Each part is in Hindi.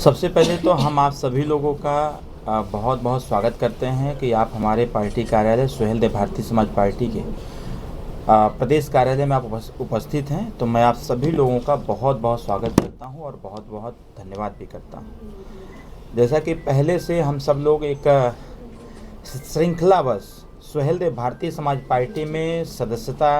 सबसे पहले तो हम आप सभी लोगों का बहुत बहुत स्वागत करते हैं कि आप हमारे पार्टी कार्यालय सुहेलदेव भारतीय समाज पार्टी के प्रदेश कार्यालय में आप उपस्थित हैं। तो मैं आप सभी लोगों का बहुत बहुत स्वागत करता हूं और बहुत बहुत धन्यवाद भी करता हूं। जैसा कि पहले से हम सब लोग एक श्रृंखलावश सुहेलदेव भारतीय समाज पार्टी में सदस्यता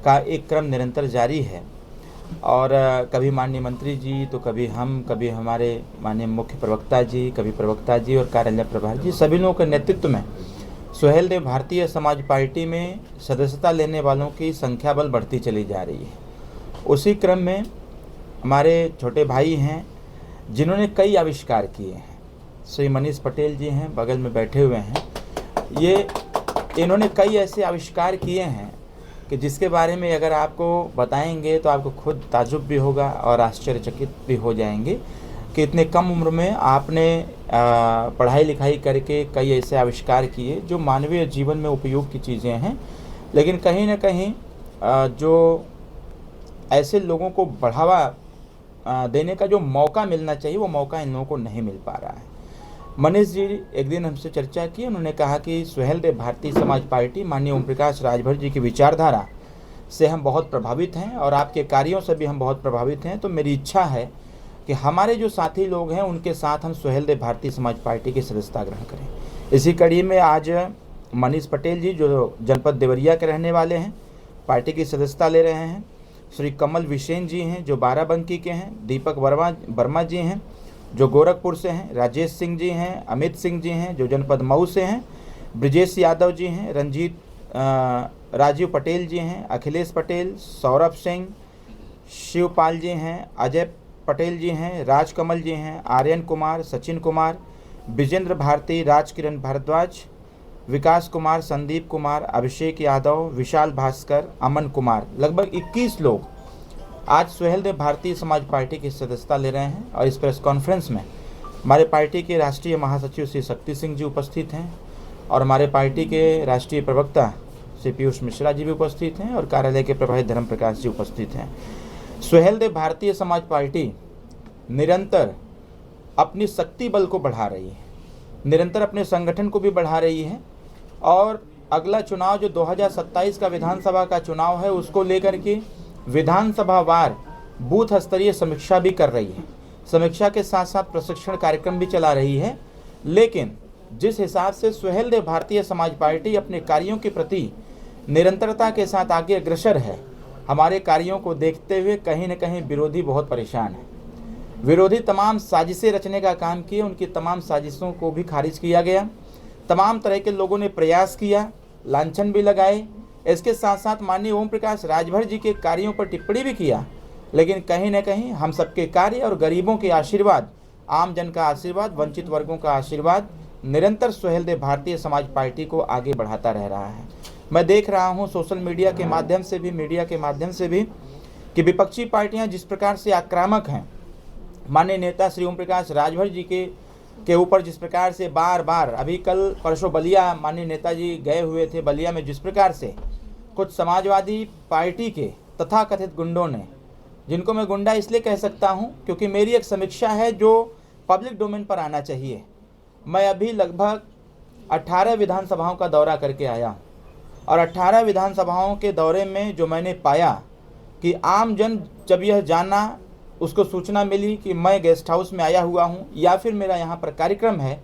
का एक क्रम निरंतर जारी है और कभी माननीय मंत्री जी तो कभी हम, कभी हमारे माननीय मुख्य प्रवक्ता जी, कभी प्रवक्ता जी और कार्यालय प्रभारी जी, सभी लोगों के नेतृत्व में सुहेलदेव भारतीय समाज पार्टी में सदस्यता लेने वालों की संख्या बल बढ़ती चली जा रही है। उसी क्रम में हमारे छोटे भाई हैं जिन्होंने कई आविष्कार किए हैं। श्री मनीष पटेल जी हैं, बगल में बैठे हुए हैं। इन्होंने कई ऐसे आविष्कार किए हैं कि जिसके बारे में अगर आपको बताएंगे तो आपको खुद ताज्जुब भी होगा और आश्चर्यचकित भी हो जाएंगे कि इतने कम उम्र में आपने पढ़ाई लिखाई करके कई ऐसे आविष्कार किए जो मानवीय जीवन में उपयोग की चीज़ें हैं, लेकिन कहीं ना कहीं जो ऐसे लोगों को बढ़ावा देने का जो मौका मिलना चाहिए वो मौका इन लोगों को नहीं मिल पा रहा है। मनीष जी एक दिन हमसे चर्चा की, उन्होंने कहा कि सुहेलदेव भारतीय समाज पार्टी माननीय ओम प्रकाश राजभर जी की विचारधारा से हम बहुत प्रभावित हैं और आपके कार्यों से भी हम बहुत प्रभावित हैं। तो मेरी इच्छा है कि हमारे जो साथी लोग हैं उनके साथ हम सुहेलदेव भारतीय समाज पार्टी की सदस्यता ग्रहण करें। इसी कड़ी में आज मनीष पटेल जी जो जनपद देवरिया के रहने वाले हैं पार्टी की सदस्यता ले रहे हैं। श्री कमल विशेन जी हैं जो बाराबंकी के हैं। दीपक वर्मा जी हैं जो गोरखपुर से हैं। राजेश सिंह जी हैं। अमित सिंह जी हैं जो जनपद मऊ से हैं। ब्रिजेश यादव जी हैं। राजीव पटेल जी हैं। अखिलेश पटेल, सौरभ सिंह, शिवपाल जी हैं। अजय पटेल जी हैं। राजकमल जी हैं। आर्यन कुमार, सचिन कुमार, विजेंद्र भारती, राजकिरण भारद्वाज, विकास कुमार, संदीप कुमार, अभिषेक यादव, विशाल भास्कर, अमन कुमार, लगभग 21 लोग आज सुहेलदेव भारतीय समाज पार्टी की सदस्यता ले रहे हैं। और इस प्रेस कॉन्फ्रेंस में हमारे पार्टी के राष्ट्रीय महासचिव श्री शक्ति सिंह जी उपस्थित हैं और हमारे पार्टी के राष्ट्रीय प्रवक्ता श्री पीयूष मिश्रा जी भी उपस्थित हैं और कार्यालय के प्रभारी धर्म प्रकाश जी उपस्थित हैं। सुहेलदेव भारतीय समाज पार्टी निरंतर अपनी शक्ति बल को बढ़ा रही है, निरंतर अपने संगठन को भी बढ़ा रही है और अगला चुनाव जो 2027 का विधानसभा का चुनाव है उसको लेकर के विधानसभा वार बूथ स्तरीय समीक्षा भी कर रही है। समीक्षा के साथ साथ प्रशिक्षण कार्यक्रम भी चला रही है। लेकिन जिस हिसाब से सुहेलदेव भारतीय समाज पार्टी अपने कार्यों के प्रति निरंतरता के साथ आगे अग्रसर है, हमारे कार्यों को देखते हुए कहीं न कहीं विरोधी बहुत परेशान है। विरोधी तमाम साजिशें रचने का काम किए, उनकी तमाम साजिशों को भी खारिज किया गया। तमाम तरह के लोगों ने प्रयास किया, लांछन भी लगाए। इसके साथ साथ माननीय ओम प्रकाश राजभर जी के कार्यों पर टिप्पणी भी किया, लेकिन कहीं न कहीं हम सबके कार्य और गरीबों के आशीर्वाद, आम जन का आशीर्वाद, वंचित वर्गों का आशीर्वाद निरंतर सुहेलदेव भारतीय समाज पार्टी को आगे बढ़ाता रह रहा है। मैं देख रहा हूं सोशल मीडिया के माध्यम से भी, मीडिया के माध्यम से भी कि विपक्षी पार्टियां जिस प्रकार से आक्रामक हैं, माननीय नेता श्री ओम प्रकाश राजभर जी के ऊपर जिस प्रकार से बार बार, अभी कल परसों बलिया माननीय नेताजी गए हुए थे, बलिया में जिस प्रकार से कुछ समाजवादी पार्टी के तथाकथित गुंडों ने, जिनको मैं गुंडा इसलिए कह सकता हूं क्योंकि मेरी एक समीक्षा है जो पब्लिक डोमेन पर आना चाहिए। मैं अभी लगभग 18 विधानसभाओं का दौरा करके आया हूं और 18 विधानसभाओं के दौरे में जो मैंने पाया कि आम जन जब यह जाना, उसको सूचना मिली कि मैं गेस्ट हाउस में आया हुआ हूं या फिर मेरा यहाँ पर कार्यक्रम है,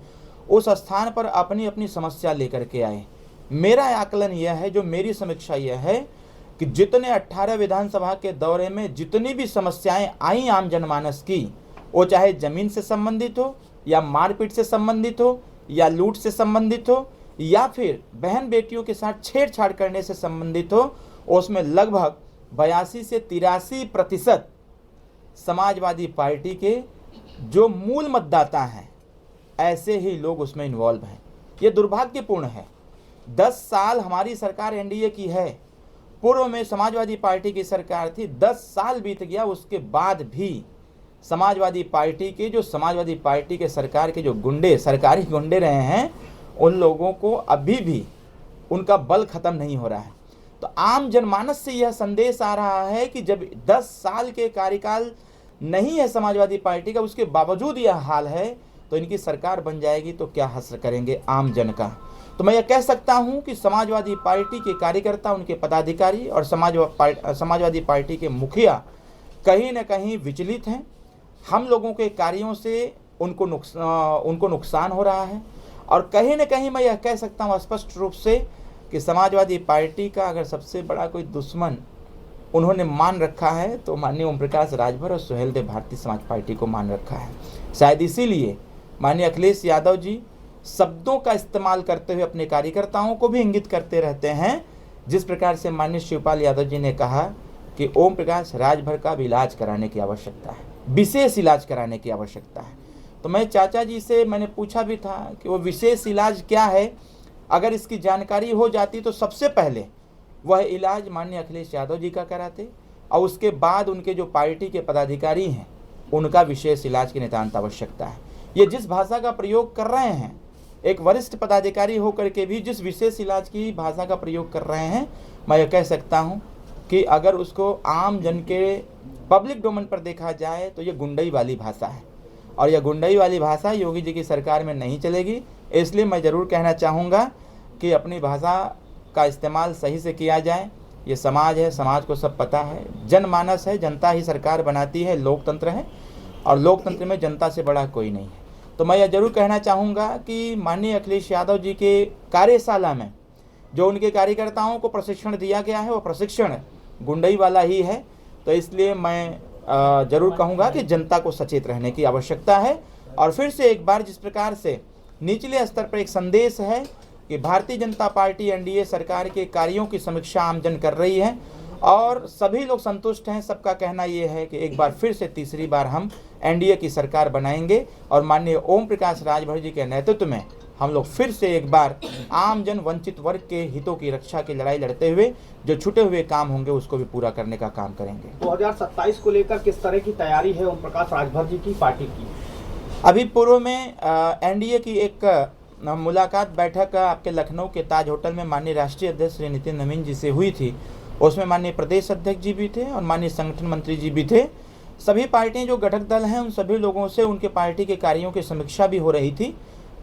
उस स्थान पर अपनी अपनी समस्या लेकर के आए। मेरा आकलन यह है, जो मेरी समीक्षा यह है कि जितने 18 विधानसभा के दौरे में जितनी भी समस्याएं आई आम जनमानस की, वो चाहे ज़मीन से संबंधित हो या मारपीट से संबंधित हो या लूट से संबंधित हो या फिर बहन बेटियों के साथ छेड़छाड़ करने से संबंधित हो, उसमें लगभग 82 से 83% समाजवादी पार्टी के जो मूल मतदाता हैं ऐसे ही लोग उसमें इन्वॉल्व हैं। ये दुर्भाग्यपूर्ण है। 10 साल हमारी सरकार एनडीए की है, पूर्व में समाजवादी पार्टी की सरकार थी, 10 साल बीत गया, उसके बाद भी समाजवादी पार्टी के सरकार के जो गुंडे, सरकारी गुंडे रहे हैं, उन लोगों को अभी भी उनका बल खत्म नहीं हो रहा है। तो आम जनमानस से यह संदेश आ रहा है कि जब 10 साल के कार्यकाल नहीं है समाजवादी पार्टी का, उसके बावजूद यह हाल है, तो इनकी सरकार बन जाएगी तो क्या हश्र करेंगे आम जन का। तो मैं यह कह सकता हूं कि समाजवादी पार्टी के कार्यकर्ता, उनके पदाधिकारी और समाजवादी पार्टी के मुखिया कहीं न कहीं विचलित हैं। हम लोगों के कार्यों से उनको नुकसान हो रहा है, और कहीं न कहीं मैं यह कह सकता हूं स्पष्ट रूप से कि समाजवादी पार्टी का अगर सबसे बड़ा कोई दुश्मन उन्होंने मान रखा है तो माननीय ओम प्रकाश राजभर और सुहेलदेव भारतीय समाज पार्टी को मान रखा है। शायद इसीलिए माननीय अखिलेश यादव जी शब्दों का इस्तेमाल करते हुए अपने कार्यकर्ताओं को भी इंगित करते रहते हैं, जिस प्रकार से माननीय शिवपाल यादव जी ने कहा कि ओम प्रकाश राजभर का भी इलाज कराने की आवश्यकता है, विशेष इलाज कराने की आवश्यकता है। तो मैं चाचा जी से मैंने पूछा भी था कि वो विशेष इलाज क्या है, अगर इसकी जानकारी हो जाती तो सबसे पहले वह इलाज माननीय अखिलेश यादव जी का कराते, और उसके बाद उनके जो पार्टी के पदाधिकारी हैं उनका विशेष इलाज की नितांत आवश्यकता है। ये जिस भाषा का प्रयोग कर रहे हैं, एक वरिष्ठ पदाधिकारी होकर के भी जिस विशेष इलाज की भाषा का प्रयोग कर रहे हैं, मैं ये कह सकता हूँ कि अगर उसको आम जन के पब्लिक डोमेन पर देखा जाए तो ये गुंडई वाली भाषा है, और यह गुंडई वाली भाषा योगी जी की सरकार में नहीं चलेगी। इसलिए मैं ज़रूर कहना चाहूँगा कि अपनी भाषा का इस्तेमाल सही से किया जाए। ये समाज है, समाज को सब पता है, जनमानस है, जनता ही सरकार बनाती है, लोकतंत्र है, और लोकतंत्र में जनता से बड़ा कोई नहीं है। तो मैं यह जरूर कहना चाहूँगा कि माननीय अखिलेश यादव जी के कार्यशाला में जो उनके कार्यकर्ताओं को प्रशिक्षण दिया गया है वो प्रशिक्षण गुंडई वाला ही है। तो इसलिए मैं ज़रूर कहूँगा कि जनता को सचेत रहने की आवश्यकता है। और फिर से एक बार जिस प्रकार से निचले स्तर पर एक संदेश है कि भारतीय जनता पार्टी एनडीए सरकार के कार्यों की समीक्षा आमजन कर रही है और सभी लोग संतुष्ट हैं, सबका कहना ये है कि एक बार फिर से तीसरी बार हम एनडीए की सरकार बनाएंगे और माननीय ओम प्रकाश राजभर जी के नेतृत्व में हम लोग फिर से एक बार आमजन वंचित वर्ग के हितों की रक्षा की लड़ाई लड़ते हुए जो छूटे हुए काम होंगे उसको भी पूरा करने का काम करेंगे। 2027 को लेकर किस तरह की तैयारी है ओम प्रकाश राजभर जी की पार्टी की? अभी पूर्व में एनडीए की एक मुलाकात बैठक आपके लखनऊ के ताज होटल में माननीय राष्ट्रीय अध्यक्ष श्री नितिन नवीन जी से हुई थी। उसमें माननीय प्रदेश अध्यक्ष जी भी थे और माननीय संगठन मंत्री जी भी थे। सभी पार्टियां जो घटक दल हैं उन सभी लोगों से उनके पार्टी के कार्यों की समीक्षा भी हो रही थी।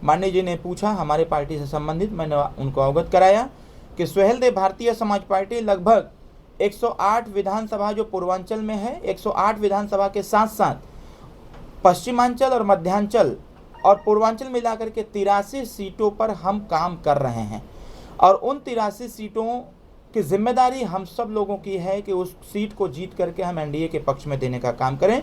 माननीय जी ने पूछा हमारे पार्टी से संबंधित, मैंने उनको अवगत कराया कि सुहेलदेव भारतीय समाज पार्टी लगभग 108 विधानसभा जो पूर्वांचल में है, 108 विधानसभा के साथ साथ पश्चिमांचल और मध्यांचल और पूर्वांचल मिलाकर के 83 सीटों पर हम काम कर रहे हैं और उन 83 सीटों की जिम्मेदारी हम सब लोगों की है कि उस सीट को जीत करके हम एनडीए के पक्ष में देने का काम करें।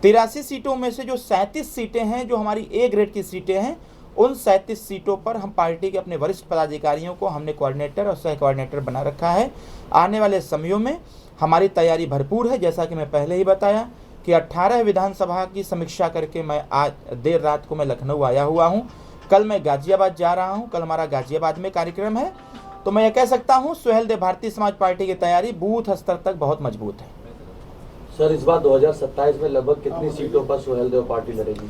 83 सीटों में से जो 37 सीटें हैं जो हमारी ए ग्रेड की सीटें हैं, उन 37 सीटों पर हम पार्टी के अपने वरिष्ठ पदाधिकारियों को हमने कोऑर्डिनेटर और सह कोऑर्डिनेटर बना रखा है। आने वाले समयों में हमारी तैयारी भरपूर है। जैसा कि मैं पहले ही बताया कि 18 विधानसभा की समीक्षा करके मैं आज देर रात को मैं लखनऊ आया हुआ हूं। कल मैं गाजियाबाद जा रहा हूं, कल हमारा गाजियाबाद में कार्यक्रम है। तो मैं ये कह सकता हूं सुहेलदेव भारतीय समाज पार्टी की तैयारी बूथ स्तर तक बहुत मजबूत है। सर, इस बार 2027 में लगभग कितनी सीटों पर सुहेलदेव पार्टी लड़ेगी?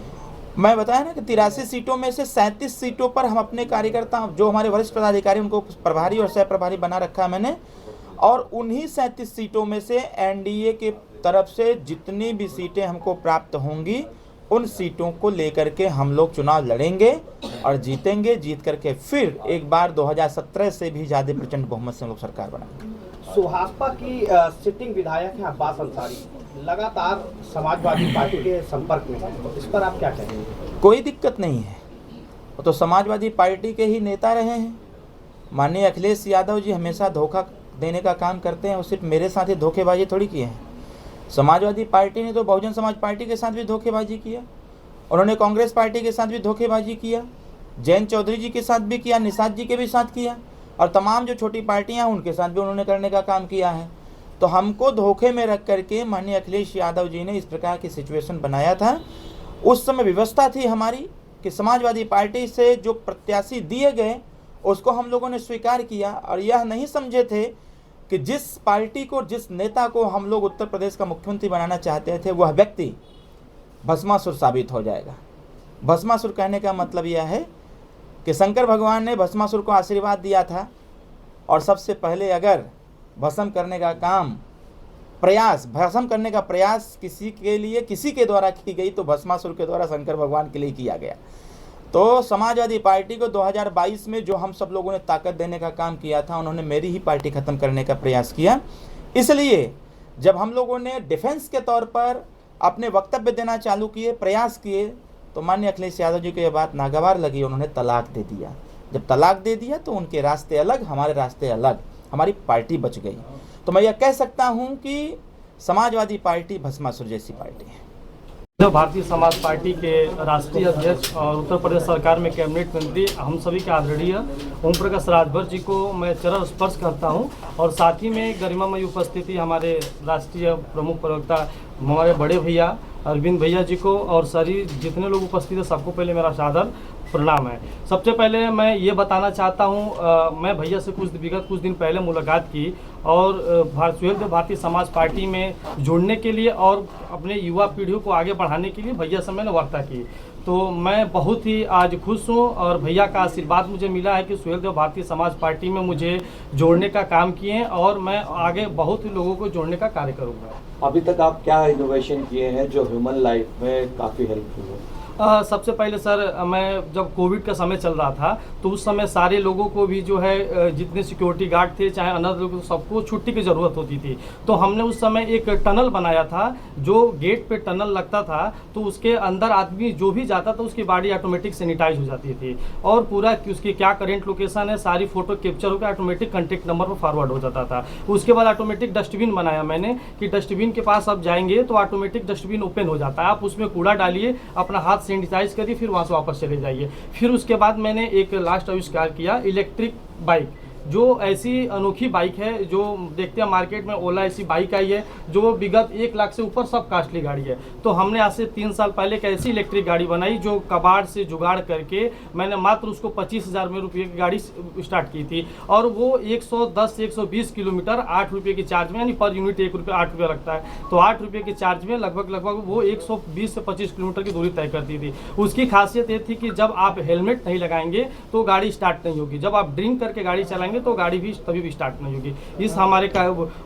मैं बताया ना कि 83 सीटों में से 37 सीटों पर हम अपने कार्यकर्ता जो हमारे वरिष्ठ पदाधिकारी उनको प्रभारी और सह प्रभारी बना रखा है मैंने, और उन्हीं 37 सीटों में से एनडीए के तरफ से जितनी भी सीटें हमको प्राप्त होंगी उन सीटों को लेकर के हम लोग चुनाव लड़ेंगे और जीतेंगे। जीत करके फिर एक बार 2017 से भी ज़्यादा प्रचंड बहुमत से हम लोग सरकार बनाएंगे। सुहासपा की सिटिंग विधायक हैं अब्बास अंसारी, लगातार समाजवादी पार्टी के संपर्क में हैं, तो इस पर आप क्या कहेंगे? कोई दिक्कत नहीं है, वो तो समाजवादी पार्टी के ही नेता रहे हैं। माननीय अखिलेश यादव जी हमेशा धोखा देने का काम करते हैं, वो सिर्फ मेरे साथ ही धोखेबाजी थोड़ी किए हैं। समाजवादी पार्टी ने तो बहुजन समाज पार्टी के साथ भी धोखेबाजी किया, उन्होंने कांग्रेस पार्टी के साथ भी धोखेबाजी किया, जयंत चौधरी जी के साथ भी किया, निषाद जी के भी साथ किया, और तमाम जो छोटी पार्टियां उनके साथ भी उन्होंने करने का काम किया है। तो हमको धोखे में रख करके माननीय अखिलेश यादव जी ने इस प्रकार की सिचुएशन बनाया था। उस समय व्यवस्था थी हमारी कि समाजवादी पार्टी से जो प्रत्याशी दिए गए उसको हम लोगों ने स्वीकार किया, और यह नहीं समझे थे कि जिस पार्टी को, जिस नेता को हम लोग उत्तर प्रदेश का मुख्यमंत्री बनाना चाहते थे वह व्यक्ति भस्मासुर साबित हो जाएगा। भस्मासुर कहने का मतलब यह है कि शंकर भगवान ने भस्मासुर को आशीर्वाद दिया था, और सबसे पहले अगर भस्म करने का काम प्रयास, भस्म करने का प्रयास किसी के लिए, किसी के द्वारा की गई तो भस्मासुर के द्वारा शंकर भगवान के लिए किया गया। तो समाजवादी पार्टी को 2022 में जो हम सब लोगों ने ताकत देने का काम किया था, उन्होंने मेरी ही पार्टी ख़त्म करने का प्रयास किया। इसलिए जब हम लोगों ने डिफेंस के तौर पर अपने वक्तव्य देना चालू किए, प्रयास किए, तो माननीय अखिलेश यादव जी को यह बात नागवार लगी, उन्होंने तलाक दे दिया। जब तलाक दे दिया तो उनके रास्ते अलग, हमारे रास्ते अलग, हमारी पार्टी बच गई। तो मैं यह कह सकता हूं कि समाजवादी पार्टी भस्मासुर जैसी पार्टी है। जो भारतीय समाज पार्टी के राष्ट्रीय अध्यक्ष और उत्तर प्रदेश सरकार में कैबिनेट मंत्री हम सभी के आदरणीय ओम प्रकाश राजभर जी को मैं चरण स्पर्श करता हूं, और साथ ही में गरिमामयी उपस्थिति हमारे राष्ट्रीय प्रमुख प्रवक्ता हमारे बड़े भैया अरविंद भैया जी को और सारी जितने लोग उपस्थित हैं सबको पहले मेरा सादर प्रणाम है। सबसे पहले मैं ये बताना चाहता हूँ, मैं भैया से कुछ दिन पहले मुलाकात की और सुहेल देव भारतीय समाज पार्टी में जुड़ने के लिए और अपने युवा पीढ़ियों को आगे बढ़ाने के लिए भैया से मैंने वार्ता की। तो मैं बहुत ही आज खुश हूँ और भैया का आशीर्वाद मुझे मिला है कि सुहेल देव भारतीय समाज पार्टी में मुझे जोड़ने का काम किए हैं और मैं आगे बहुत ही लोगों को जोड़ने का कार्य करूँगा। अभी तक आप क्या इनोवेशन किए हैं जो ह्यूमन लाइफ में काफ़ी हेल्पफुल हो? सबसे पहले सर, मैं जब कोविड का समय चल रहा था तो उस समय सारे लोगों को भी जो है जितने सिक्योरिटी गार्ड थे चाहे अन्य लोग, सबको छुट्टी की ज़रूरत होती थी। तो हमने उस समय एक टनल बनाया था, जो गेट पे टनल लगता था तो उसके अंदर आदमी जो भी जाता था उसकी बॉडी ऑटोमेटिक सैनिटाइज हो जाती थी और पूरा उसकी क्या करेंट लोकेशन है सारी फ़ोटो कैप्चर होकर ऑटोमेटिक कॉन्टेक्ट नंबर पर फॉरवर्ड हो जाता था। उसके बाद ऑटोमेटिक डस्टबिन बनाया मैंने कि डस्टबिन के पास आप जाएंगे तो ऑटोमेटिक डस्टबिन ओपन हो जाता है, आप उसमें कूड़ा डालिए, अपना हाथ सैनिटाइज करिए, फिर वहाँ से वापस चले जाइए। फिर उसके बाद मैंने एक लास्ट आविष्कार किया, इलेक्ट्रिक बाइक, जो ऐसी अनोखी बाइक है जो देखते हैं मार्केट में ओला ऐसी बाइक आई है जो विगत 1 लाख से ऊपर सब कास्टली गाड़ी है। तो हमने आज से 3 साल पहले एक ऐसी इलेक्ट्रिक गाड़ी बनाई जो कबाड़ से जुगाड़ करके मैंने मात्र उसको 25,000 रुपये की गाड़ी स्टार्ट की थी और वो 110-120 किलोमीटर 8 रुपये की चार्ज में, यानी पर यूनिट 1 रुपये 8 रुपये लगता है, तो 8 रुपये की चार्ज में लगभग वो 120 से 25 किलोमीटर की दूरी तय करती थी। उसकी खासियत ये थी कि जब आप हेलमेट नहीं लगाएंगे तो गाड़ी स्टार्ट नहीं होगी, जब आप ड्रिंक करके गाड़ी चलाएंगे तो गाड़ी भी तभी भी स्टार्ट नहीं होगी। इस हमारे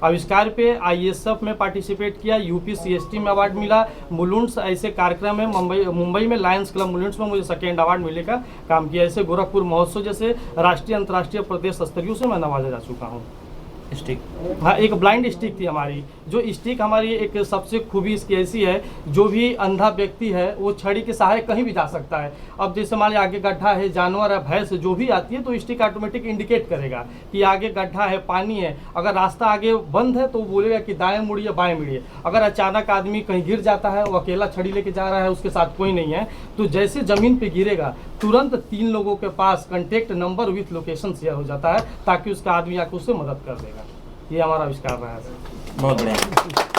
आविष्कार पे ISF में पार्टिसिपेट किया, यूपी CST में अवार्ड मिला, मुलुंड्स ऐसे कार्यक्रम है मुंबई में लायंस क्लब मुलुंड्स में मुझे सेकेंड अवार्ड मिलने का काम किया। ऐसे गोरखपुर महोत्सव जैसे राष्ट्रीय अंतर्राष्ट्रीय प्रदेश स्तरीय से मैं नवाजा जा चुका हूँ। स्टिक, हाँ, एक ब्लाइंड स्टिक थी हमारी, जो स्टिक हमारी एक सबसे खूबी इसकी ऐसी है, जो भी अंधा व्यक्ति है वो छड़ी के सहारे कहीं भी जा सकता है। अब जैसे हमारे आगे गड्ढा है, जानवर है, भैंस जो भी आती है तो स्टिक ऑटोमेटिक इंडिकेट करेगा कि आगे गड्ढा है, पानी है। अगर रास्ता आगे बंद है तो बोलेगा कि दाएं मुड़िए बाएं मुड़िए। अगर अचानक आदमी कहीं गिर जाता है, वो अकेला छड़ी लेके जा रहा है, उसके साथ कोई नहीं है, तो जैसे जमीन पे गिरेगा तुरंत 3 लोगों के पास contact number with location share हो जाता है ताकि उसका आदमी आके उससे मदद कर देगा। ये हमारा आविष्कार रहा है। बहुत बढ़िया।